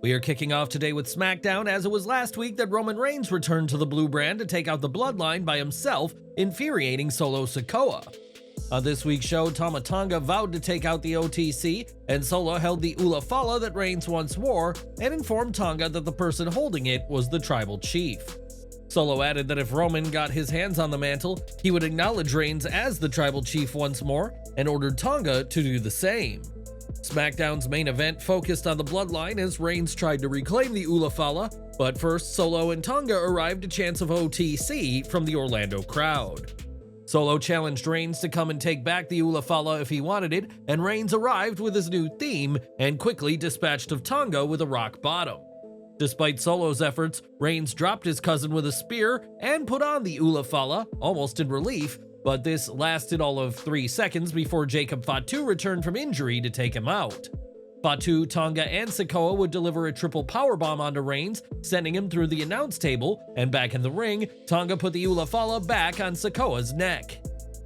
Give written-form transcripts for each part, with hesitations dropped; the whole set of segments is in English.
We are kicking off today with SmackDown, as it was last week that Roman Reigns returned to the blue brand to take out the Bloodline by himself, infuriating Solo Sikoa. On this week's show, Tama Tonga vowed to take out the OTC, and Solo held the Ula Fala that Reigns once wore and informed Tonga that the person holding it was the tribal chief. Solo added that if Roman got his hands on the mantle, he would acknowledge Reigns as the tribal chief once more and ordered Tonga to do the same. SmackDown's main event focused on the Bloodline as Reigns tried to reclaim the Ula Fala, but first Solo and Tonga arrived a chance of OTC from the Orlando crowd. Solo challenged Reigns to come and take back the Ula Fala if he wanted it, and Reigns arrived with his new theme and quickly dispatched of Tonga with a rock bottom. Despite Solo's efforts, Reigns dropped his cousin with a spear and put on the Ula Fala, almost in relief, but this lasted all of 3 seconds before Jacob Fatu returned from injury to take him out. Fatu, Tonga, and Sikoa would deliver a triple powerbomb onto Reigns, sending him through the announce table, and back in the ring, Tonga put the Ula Fala back on Sikoa's neck.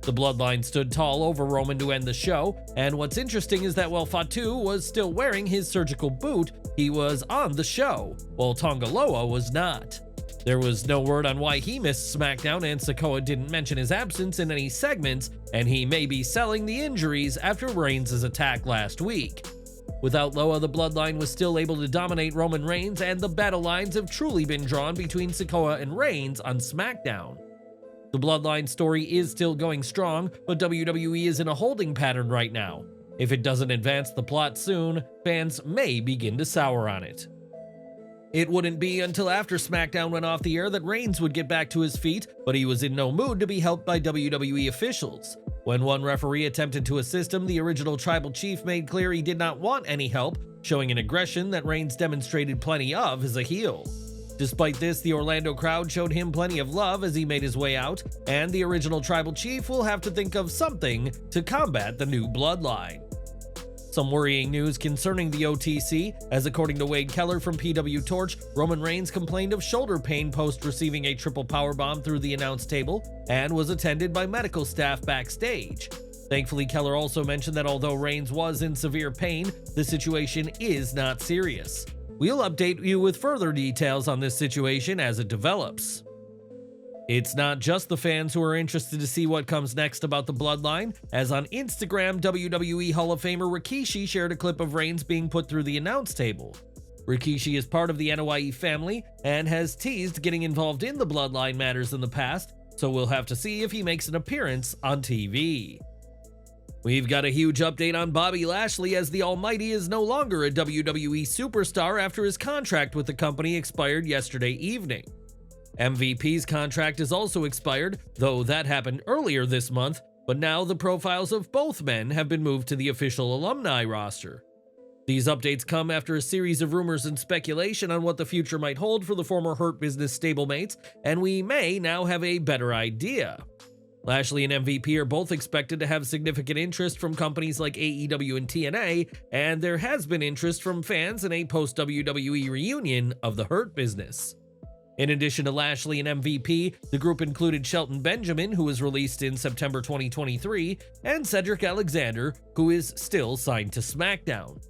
The Bloodline stood tall over Roman to end the show, and what's interesting is that while Fatu was still wearing his surgical boot, he was on the show, while Tonga Loa was not. There was no word on why he missed SmackDown, and Sikoa didn't mention his absence in any segments, and he may be selling the injuries after Reigns' attack last week. Without Loa, the Bloodline was still able to dominate Roman Reigns, and the battle lines have truly been drawn between Sikoa and Reigns on SmackDown. The Bloodline story is still going strong, but WWE is in a holding pattern right now. If it doesn't advance the plot soon, fans may begin to sour on it. It wouldn't be until after SmackDown went off the air that Reigns would get back to his feet, but he was in no mood to be helped by WWE officials. When one referee attempted to assist him, the original tribal chief made clear he did not want any help, showing an aggression that Reigns demonstrated plenty of as a heel. Despite this, the Orlando crowd showed him plenty of love as he made his way out, and the original tribal chief will have to think of something to combat the new Bloodline. Some worrying news concerning the OTC, as according to Wade Keller from PW Torch, Roman Reigns complained of shoulder pain post receiving a triple powerbomb through the announce table and was attended by medical staff backstage. Thankfully, Keller also mentioned that although Reigns was in severe pain, the situation is not serious. We'll update you with further details on this situation as it develops. It's not just the fans who are interested to see what comes next about the Bloodline, as on Instagram, WWE Hall of Famer Rikishi shared a clip of Reigns being put through the announce table. Rikishi is part of the Anoa'i family and has teased getting involved in the Bloodline matters in the past, so we'll have to see if he makes an appearance on TV. We've got a huge update on Bobby Lashley, as the Almighty is no longer a WWE superstar after his contract with the company expired yesterday evening. MVP's contract is also expired, though that happened earlier this month, but now the profiles of both men have been moved to the official Alumni roster. These updates come after a series of rumors and speculation on what the future might hold for the former Hurt Business stablemates, and we may now have a better idea. Lashley and MVP are both expected to have significant interest from companies like AEW and TNA, and there has been interest from fans in a post-WWE reunion of the Hurt Business. In addition to Lashley and MVP, the group included Shelton Benjamin, who was released in September 2023, and Cedric Alexander, who is still signed to SmackDown.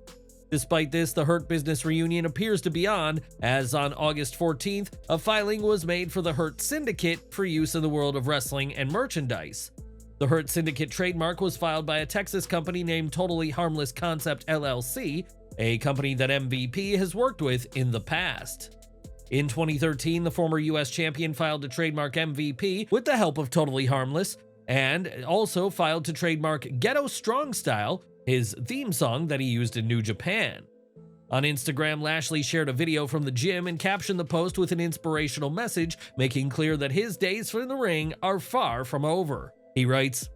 Despite this, the Hurt Business reunion appears to be on, as on August 14th, a filing was made for the Hurt Syndicate for use in the world of wrestling and merchandise. The Hurt Syndicate trademark was filed by a Texas company named Totally Harmless Concept LLC, a company that MVP has worked with in the past. In 2013, the former US champion filed to trademark MVP with the help of Totally Harmless, and also filed to trademark Ghetto Strong Style, his theme song that he used in New Japan. On Instagram, Lashley shared a video from the gym and captioned the post with an inspirational message, making clear that his days in the ring are far from over. He writes,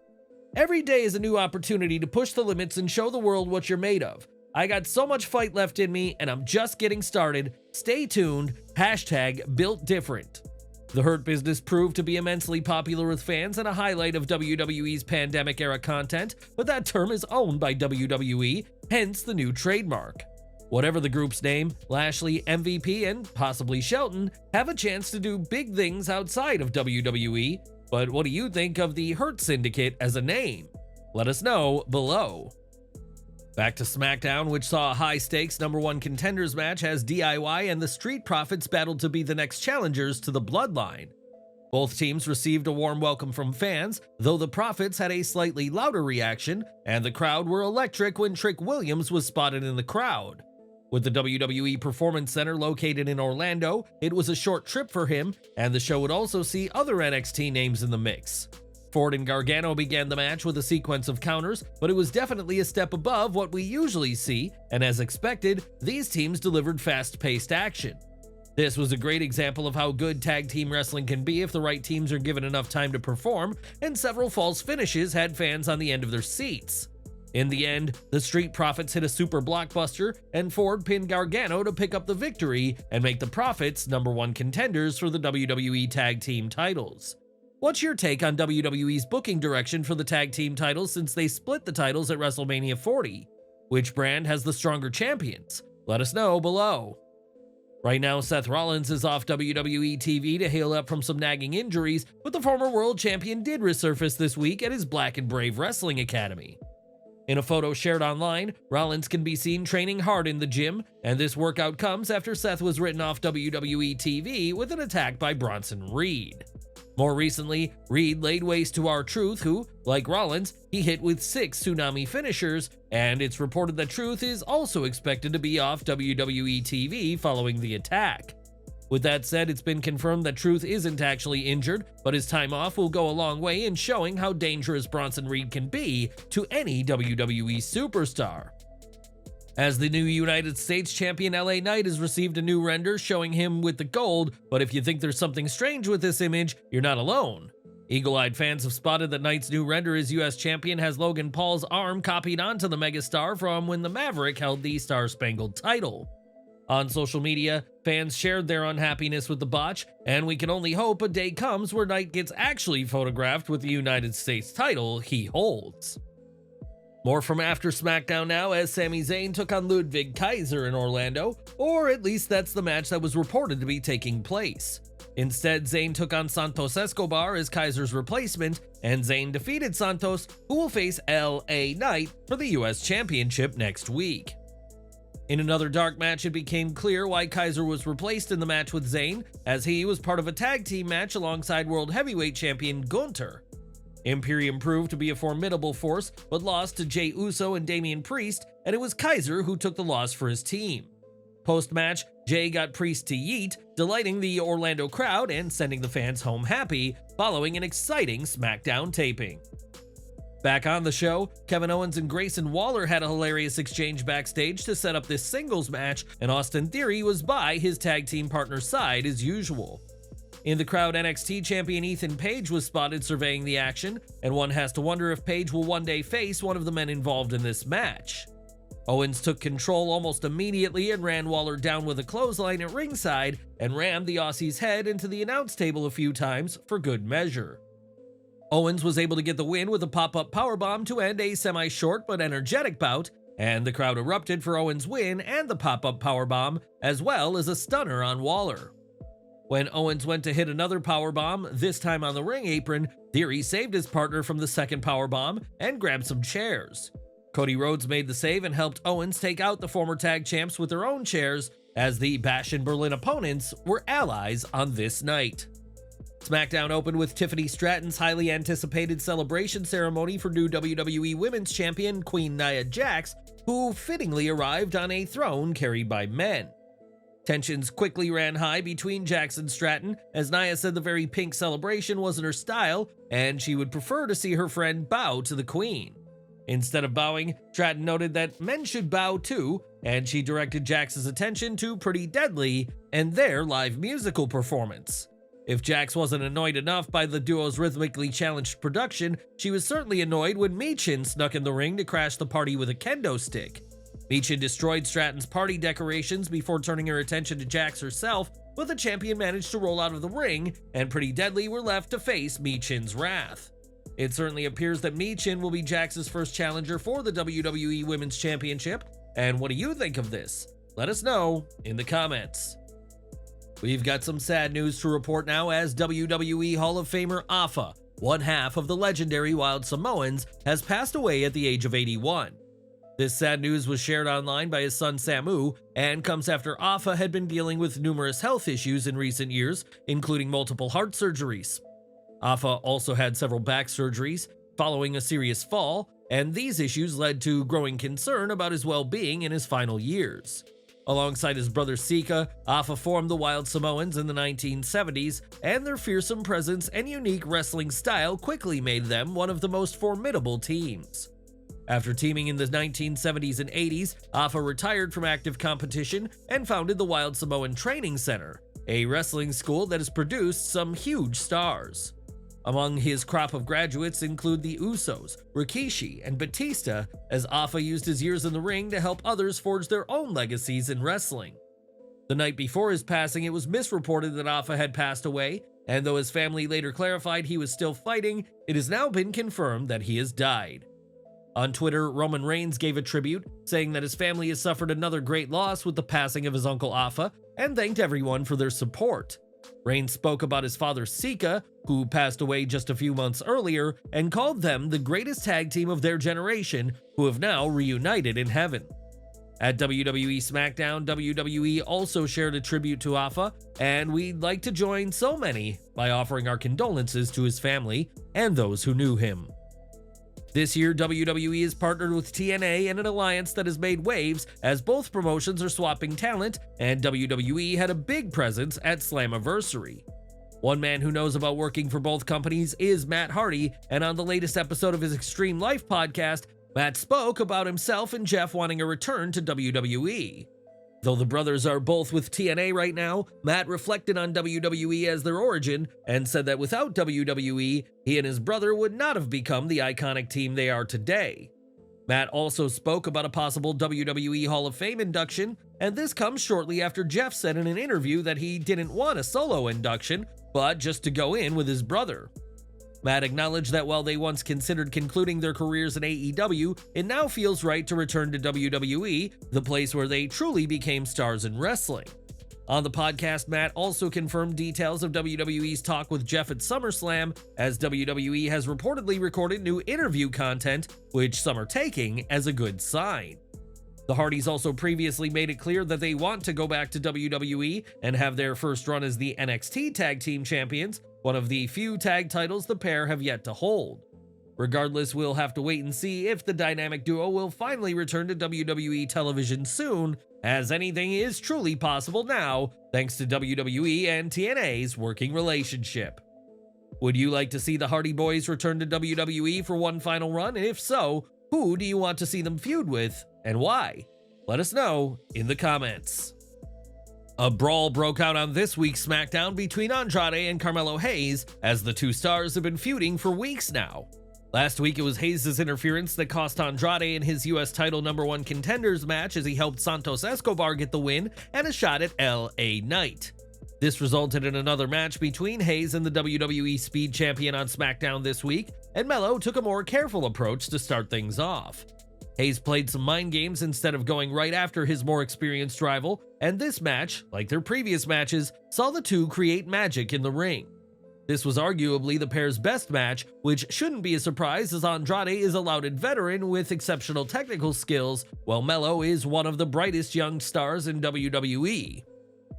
"Every day is a new opportunity to push the limits and show the world what you're made of. I got so much fight left in me, and I'm just getting started. Stay tuned. #BuiltDifferent. The Hurt Business proved to be immensely popular with fans and a highlight of WWE's pandemic-era content, but that term is owned by WWE, hence the new trademark. Whatever the group's name, Lashley, MVP, and possibly Shelton have a chance to do big things outside of WWE, but what do you think of the Hurt Syndicate as a name? Let us know below. Back to SmackDown, which saw a high-stakes #1 contenders match as DIY and the Street Profits battled to be the next challengers to the Bloodline. Both teams received a warm welcome from fans, though the Profits had a slightly louder reaction, and the crowd were electric when Trick Williams was spotted in the crowd. With the WWE Performance Center located in Orlando, it was a short trip for him, and the show would also see other NXT names in the mix. Ford and Gargano began the match with a sequence of counters, but it was definitely a step above what we usually see, and as expected, these teams delivered fast-paced action. This was a great example of how good tag team wrestling can be if the right teams are given enough time to perform, and several false finishes had fans on the end of their seats. In the end, the Street Profits hit a super blockbuster, and Ford pinned Gargano to pick up the victory and make the Profits #1 contenders for the WWE Tag Team titles. What's your take on WWE's booking direction for the tag team titles since they split the titles at WrestleMania 40? Which brand has the stronger champions? Let us know below. Right now, Seth Rollins is off WWE TV to heal up from some nagging injuries, but the former world champion did resurface this week at his Black and Brave Wrestling Academy. In a photo shared online, Rollins can be seen training hard in the gym, and this workout comes after Seth was written off WWE TV with an attack by Bronson Reed. More recently, Reed laid waste to R-Truth, who, like Rollins, he hit with 6 tsunami finishers, and it's reported that Truth is also expected to be off WWE TV following the attack. With that said, it's been confirmed that Truth isn't actually injured, but his time off will go a long way in showing how dangerous Bronson Reed can be to any WWE superstar. As the new United States champion, LA Knight has received a new render showing him with the gold, but if you think there's something strange with this image, you're not alone. Eagle-eyed fans have spotted that Knight's new render as US champion has Logan Paul's arm copied onto the megastar from when the Maverick held the Star-Spangled title. On social media, fans shared their unhappiness with the botch, and we can only hope a day comes where Knight gets actually photographed with the United States title he holds. More from after SmackDown now, as Sami Zayn took on Ludwig Kaiser in Orlando, or at least that's the match that was reported to be taking place. Instead, Zayn took on Santos Escobar as Kaiser's replacement, and Zayn defeated Santos, who will face LA Knight for the US Championship next week. In another dark match, it became clear why Kaiser was replaced in the match with Zayn, as he was part of a tag team match alongside World Heavyweight Champion Gunther. Imperium proved to be a formidable force, but lost to Jey Uso and Damian Priest, and it was Kaiser who took the loss for his team. Post-match, Jey got Priest to yeet, delighting the Orlando crowd and sending the fans home happy, following an exciting SmackDown taping. Back on the show, Kevin Owens and Grayson Waller had a hilarious exchange backstage to set up this singles match, and Austin Theory was by his tag team partner's side as usual. In the crowd, NXT champion Ethan Page was spotted surveying the action, and one has to wonder if Page will one day face one of the men involved in this match. Owens took control almost immediately and ran Waller down with a clothesline at ringside and rammed the Aussie's head into the announce table a few times for good measure. Owens was able to get the win with a pop-up powerbomb to end a semi-short but energetic bout, and the crowd erupted for Owens' win and the pop-up powerbomb, as well as a stunner on Waller. When Owens went to hit another powerbomb, this time on the ring apron, Theory saved his partner from the second powerbomb and grabbed some chairs. Cody Rhodes made the save and helped Owens take out the former tag champs with their own chairs, as the Bash and Berlin opponents were allies on this night. SmackDown opened with Tiffany Stratton's highly anticipated celebration ceremony for new WWE Women's Champion Queen Nia Jax, who fittingly arrived on a throne carried by men. Tensions quickly ran high between Jax and Stratton, as Nia said the very pink celebration wasn't her style, and she would prefer to see her friend bow to the Queen. Instead of bowing, Stratton noted that men should bow too, and she directed Jax's attention to Pretty Deadly and their live musical performance. If Jax wasn't annoyed enough by the duo's rhythmically challenged production, she was certainly annoyed when Michin snuck in the ring to crash the party with a kendo stick. Michin destroyed Stratton's party decorations before turning her attention to Jax herself, but the champion managed to roll out of the ring, and Pretty Deadly were left to face Michin's wrath. It certainly appears that Michin will be Jax's first challenger for the WWE Women's Championship, and what do you think of this? Let us know in the comments. We've got some sad news to report now, as WWE Hall of Famer Afa, one half of the legendary Wild Samoans, has passed away at the age of 81. This sad news was shared online by his son Samu and comes after Afa had been dealing with numerous health issues in recent years, including multiple heart surgeries. Afa also had several back surgeries following a serious fall, and these issues led to growing concern about his well-being in his final years. Alongside his brother Sika, Afa formed the Wild Samoans in the 1970s, and their fearsome presence and unique wrestling style quickly made them one of the most formidable teams. After teaming in the 1970s and 80s, Afa retired from active competition and founded the Wild Samoan Training Center, a wrestling school that has produced some huge stars. Among his crop of graduates include the Usos, Rikishi, and Batista, as Afa used his years in the ring to help others forge their own legacies in wrestling. The night before his passing, it was misreported that Afa had passed away, and though his family later clarified he was still fighting, it has now been confirmed that he has died. On Twitter, Roman Reigns gave a tribute, saying that his family has suffered another great loss with the passing of his uncle Afa, and thanked everyone for their support. Reigns spoke about his father Sika, who passed away just a few months earlier, and called them the greatest tag team of their generation, who have now reunited in heaven. At WWE SmackDown, WWE also shared a tribute to Afa, and we'd like to join so many by offering our condolences to his family and those who knew him. This year, WWE is partnered with TNA in an alliance that has made waves as both promotions are swapping talent, and WWE had a big presence at Slammiversary. One man who knows about working for both companies is Matt Hardy, and on the latest episode of his Extreme Life podcast, Matt spoke about himself and Jeff wanting a return to WWE. Though the brothers are both with TNA right now, Matt reflected on WWE as their origin and said that without WWE, he and his brother would not have become the iconic team they are today. Matt also spoke about a possible WWE Hall of Fame induction, and this comes shortly after Jeff said in an interview that he didn't want a solo induction, but just to go in with his brother. Matt acknowledged that while they once considered concluding their careers in AEW, it now feels right to return to WWE, the place where they truly became stars in wrestling. On the podcast, Matt also confirmed details of WWE's talk with Jeff at SummerSlam, as WWE has reportedly recorded new interview content, which some are taking as a good sign. The Hardys also previously made it clear that they want to go back to WWE and have their first run as the NXT Tag Team Champions, one of the few tag titles the pair have yet to hold. Regardless, we'll have to wait and see if the dynamic duo will finally return to WWE television soon, as anything is truly possible now thanks to WWE and TNA's working relationship. Would you like to see the Hardy Boys return to WWE for one final run? And if so, who do you want to see them feud with, and why? Let us know in the comments. A brawl broke out on this week's SmackDown between Andrade and Carmelo Hayes, as the two stars have been feuding for weeks now. Last week, it was Hayes' interference that cost Andrade in his US title #1 Contenders match as he helped Santos Escobar get the win and a shot at LA Knight. This resulted in another match between Hayes and the WWE Speed Champion on SmackDown this week, and Melo took a more careful approach to start things off. Hayes played some mind games instead of going right after his more experienced rival, and this match, like their previous matches, saw the two create magic in the ring. This was arguably the pair's best match, which shouldn't be a surprise as Andrade is a lauded veteran with exceptional technical skills, while Melo is one of the brightest young stars in WWE.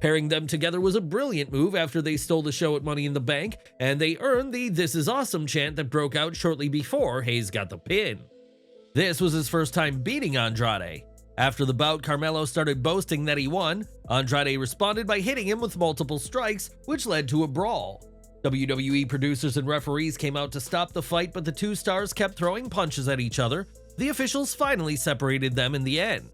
Pairing them together was a brilliant move after they stole the show at Money in the Bank, and they earned the "This is awesome" chant that broke out shortly before Hayes got the pin. This was his first time beating Andrade. After the bout, Carmelo started boasting that he won. Andrade responded by hitting him with multiple strikes, which led to a brawl. WWE producers and referees came out to stop the fight, but the two stars kept throwing punches at each other. The officials finally separated them in the end.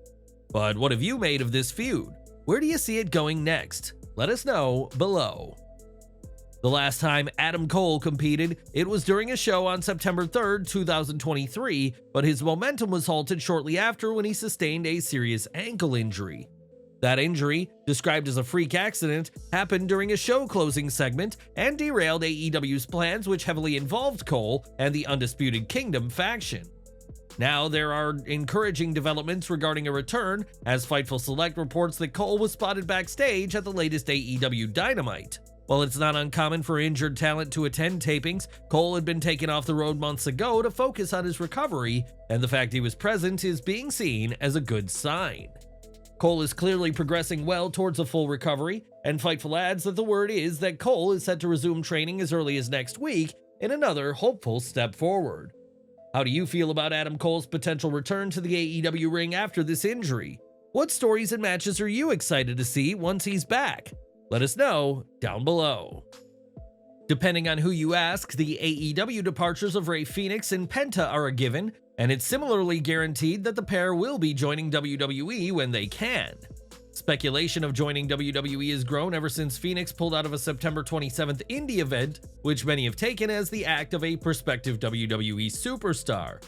But what have you made of this feud? Where do you see it going next? Let us know below. The last time Adam Cole competed, it was during a show on September 3rd, 2023, but his momentum was halted shortly after when he sustained a serious ankle injury. That injury, described as a freak accident, happened during a show closing segment and derailed AEW's plans, which heavily involved Cole and the Undisputed Kingdom faction. Now there are encouraging developments regarding a return, as Fightful Select reports that Cole was spotted backstage at the latest AEW Dynamite. While it's not uncommon for injured talent to attend tapings, Cole had been taken off the road months ago to focus on his recovery, and the fact he was present is being seen as a good sign. Cole is clearly progressing well towards a full recovery, and Fightful adds that the word is that Cole is set to resume training as early as next week in another hopeful step forward. How do you feel about Adam Cole's potential return to the AEW ring after this injury? What stories and matches are you excited to see once he's back? Let us know down below. Depending on who you ask, the AEW departures of Rey Fenix and Penta are a given, and it's similarly guaranteed that the pair will be joining WWE when they can. Speculation of joining WWE has grown ever since Fenix pulled out of a September 27th indie event, which many have taken as the act of a prospective WWE superstar.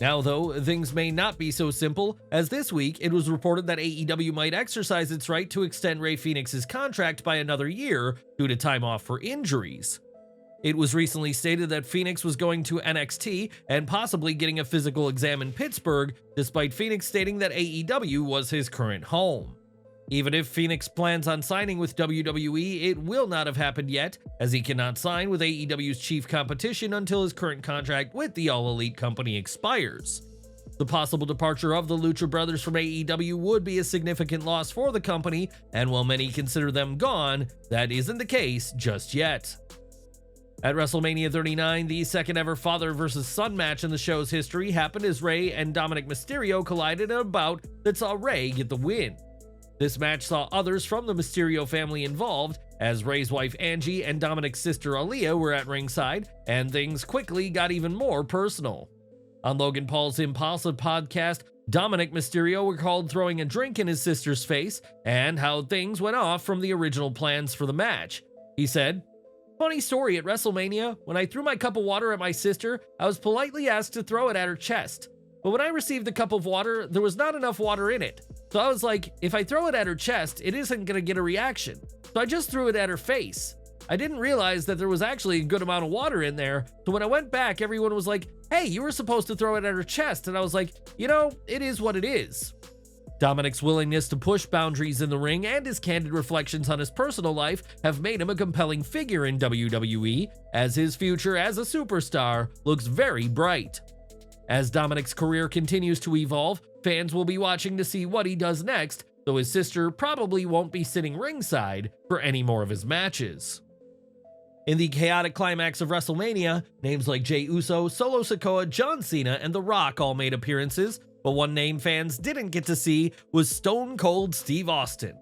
Now though, things may not be so simple, as this week it was reported that AEW might exercise its right to extend Rey Fenix's contract by another year due to time off for injuries. It was recently stated that Fenix was going to NXT and possibly getting a physical exam in Pittsburgh, despite Fenix stating that AEW was his current home. Even if Fenix plans on signing with WWE, it will not have happened yet, as he cannot sign with AEW's chief competition until his current contract with the All Elite company expires. The possible departure of the Lucha Brothers from AEW would be a significant loss for the company, and while many consider them gone, that isn't the case just yet. At WrestleMania 39, the second ever father versus son match in the show's history happened as Rey and Dominik Mysterio collided in a bout that saw Rey get the win. This match saw others from the Mysterio family involved, as Rey's wife Angie and Dominik's sister Aaliyah were at ringside, and things quickly got even more personal. On Logan Paul's Impulsive podcast, Dominik Mysterio recalled throwing a drink in his sister's face and how things went off from the original plans for the match. He said, "Funny story, at WrestleMania, when I threw my cup of water at my sister, I was politely asked to throw it at her chest. But when I received the cup of water, there was not enough water in it. So I was like, if I throw it at her chest, it isn't going to get a reaction. So I just threw it at her face. I didn't realize that there was actually a good amount of water in there. So when I went back, everyone was like, hey, you were supposed to throw it at her chest. And I was like, you know, it is what it is." Dominik's willingness to push boundaries in the ring and his candid reflections on his personal life have made him a compelling figure in WWE, as his future as a superstar looks very bright. As Dominik's career continues to evolve, fans will be watching to see what he does next, though his sister probably won't be sitting ringside for any more of his matches. In the chaotic climax of WrestleMania, names like Jey Uso, Solo Sikoa, John Cena, and The Rock all made appearances, but one name fans didn't get to see was Stone Cold Steve Austin.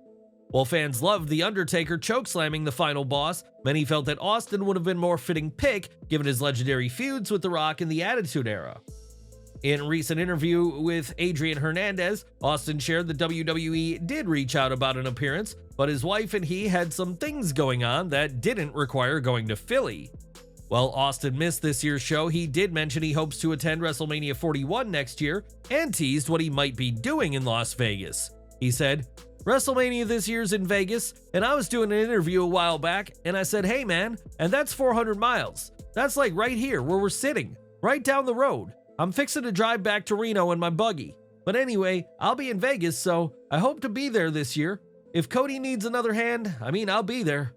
While fans loved The Undertaker chokeslamming the final boss, many felt that Austin would have been more fitting pick given his legendary feuds with The Rock in the Attitude Era. In a recent interview with Adrian Hernandez, Austin shared that WWE did reach out about an appearance, but his wife and he had some things going on that didn't require going to Philly. While Austin missed this year's show, he did mention he hopes to attend WrestleMania 41 next year and teased what he might be doing in Las Vegas. He said, "WrestleMania this year's in Vegas, and I was doing an interview a while back, and I said, hey man, and that's 400 miles. That's like right here where we're sitting, right down the road. I'm fixing to drive back to Reno in my buggy. But anyway, I'll be in Vegas, so I hope to be there this year. If Cody needs another hand, I'll be there."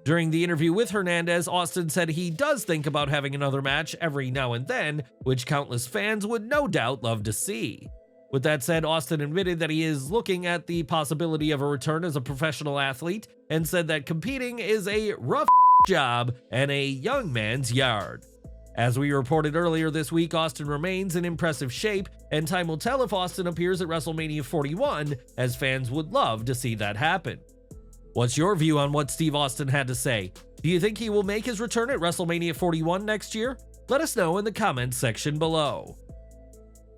During the interview with Hernandez, Austin said he does think about having another match every now and then, which countless fans would no doubt love to see. With that said, Austin admitted that he is looking at the possibility of a return as a professional athlete and said that competing is a rough job and a young man's yard. As we reported earlier this week, Austin remains in impressive shape, and time will tell if Austin appears at WrestleMania 41, as fans would love to see that happen. What's your view on what Steve Austin had to say? Do you think he will make his return at WrestleMania 41 next year? Let us know in the comments section below.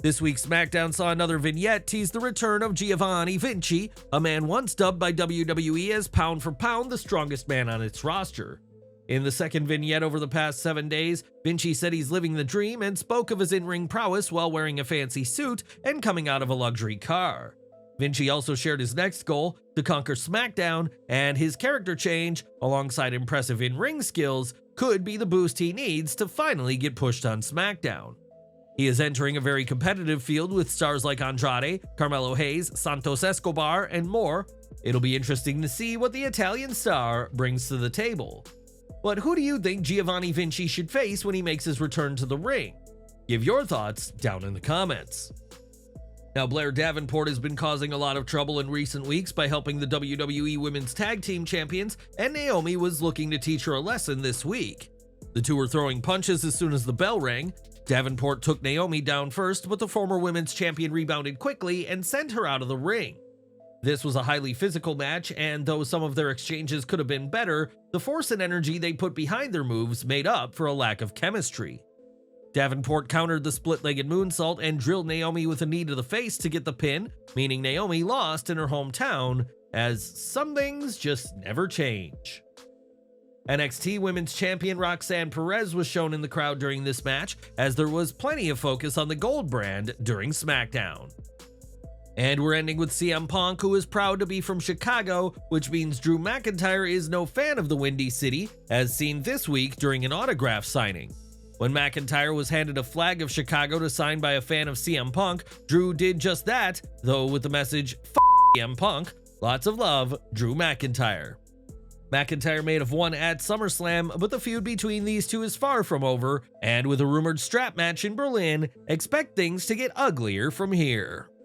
This week's SmackDown saw another vignette tease the return of Giovanni Vinci, a man once dubbed by WWE as pound for pound the strongest man on its roster. In the second vignette over the past 7 days, Vinci said he's living the dream and spoke of his in-ring prowess while wearing a fancy suit and coming out of a luxury car. Vinci also shared his next goal, to conquer SmackDown, and his character change, alongside impressive in-ring skills, could be the boost he needs to finally get pushed on SmackDown. He is entering a very competitive field with stars like Andrade, Carmelo Hayes, Santos Escobar, and more, It'll be interesting to see what the Italian star brings to the table. But who do you think Giovanni Vinci should face when he makes his return to the ring? Give your thoughts down in the comments. Now, Blair Davenport has been causing a lot of trouble in recent weeks by helping the WWE Women's Tag Team Champions, and Naomi was looking to teach her a lesson this week. The two were throwing punches as soon as the bell rang. Davenport took Naomi down first, but the former women's champion rebounded quickly and sent her out of the ring. This was a highly physical match, and though some of their exchanges could have been better, the force and energy they put behind their moves made up for a lack of chemistry. Davenport countered the split-legged moonsault and drilled Naomi with a knee to the face to get the pin, meaning Naomi lost in her hometown, as some things just never change. NXT Women's Champion Roxanne Perez was shown in the crowd during this match, as there was plenty of focus on the gold brand during SmackDown. And we're ending with CM Punk, who is proud to be from Chicago, which means Drew McIntyre is no fan of the Windy City, as seen this week during an autograph signing. When McIntyre was handed a flag of Chicago to sign by a fan of CM Punk, Drew did just that, though with the message, "F CM Punk, lots of love, Drew McIntyre." McIntyre may have won at SummerSlam, but the feud between these two is far from over, and with a rumored strap match in Berlin, expect things to get uglier from here.